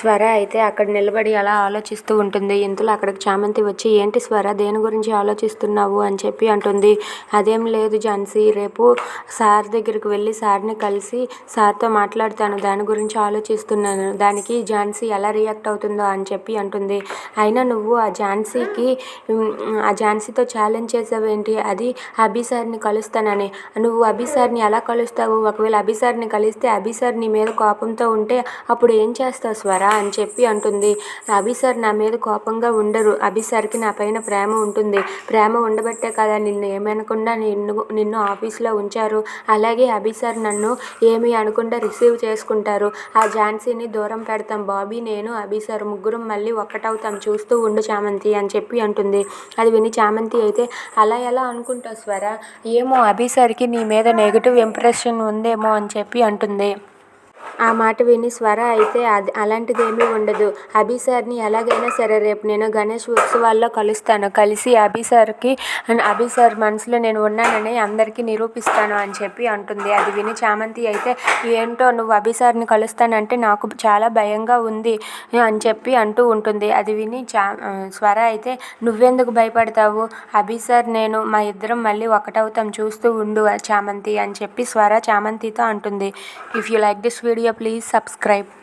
స్వర అయితే అక్కడ నిలబడి అలా ఆలోచిస్తూ ఉంటుంది. ఇంతలో అక్కడికి చామంతి వచ్చి, ఏంటి స్వర, దేని గురించి ఆలోచిస్తున్నావు అని చెప్పి అంటుంది. అదేం లేదు ఝాన్సీ, రేపు సార్ దగ్గరికి వెళ్ళి సార్ని కలిసి సార్తో మాట్లాడతాను, దాని గురించి ఆలోచిస్తున్నాను, దానికి ఝాన్సీ ఎలా రియాక్ట్ అవుతుందో అని చెప్పి అంటుంది. అయినా నువ్వు ఆ ఝాన్సీతో ఛాలెంజ్ చేసావేంటి, అది అభి సార్ని కలుస్తానని. నువ్వు అభి సార్ని ఎలా కలుస్తావు? ఒకవేళ అభి సార్ని కలిస్తే అభి సార్ నీ మీద కోపంతో ఉంటే అప్పుడు ఏం చేస్తావు స్వర అని చెప్పి అంటుంది. అభి సార్ నా మీద కోపంగా ఉండరు, అభి సార్కి నా పైన ప్రేమ ఉంటుంది, ప్రేమ ఉండబట్టే కదా నిన్ను ఏమనకుండా నిన్ను ఆఫీస్లో ఉంచారు. అలాగే అభి సార్ నన్ను ఏమీ అనకుండా రిసీవ్ చేసుకుంటారు. ఆ ఝాన్సీని దూరం పెడతాం, బాబీ, నేను, అభి సార్ ముగ్గురం మళ్ళీ ఒక్కటవుతాం, చూస్తూ ఉండు చామంతి అని చెప్పి అంటుంది. అది విని చామంతి అయితే, అలా ఎలా అనుకుంటావు స్వర, ఏమో అభి సార్కి నీ మీద నెగిటివ్ ఇంప్రెషన్ ఉందేమో అని చెప్పి అంటుంది. ఆ మాట విని స్వర అయితే, అలాంటిదేమీ ఉండదు, అభి సార్ని ఎలాగైనా సరే రేపు నేను గణేష్ ఉత్సవాల్లో కలుస్తాను, కలిసి అభి సార్ మనసులో నేను ఉన్నానని అందరికీ నిరూపిస్తాను అని చెప్పి అంటుంది. అది విని చామంతి అయితే, ఏంటో నువ్వు అభి సార్ని కలుస్తానంటే నాకు చాలా భయంగా ఉంది అని చెప్పి అంటూ ఉంటుంది. అది విని స్వర అయితే, నువ్వెందుకు భయపడతావు, అభి సార్ నేను మా ఇద్దరం మళ్ళీ ఒకటవుతాం, చూస్తూ ఉండు చామంతి అని చెప్పి స్వర చామంతితో అంటుంది. If you like this video, please subscribe.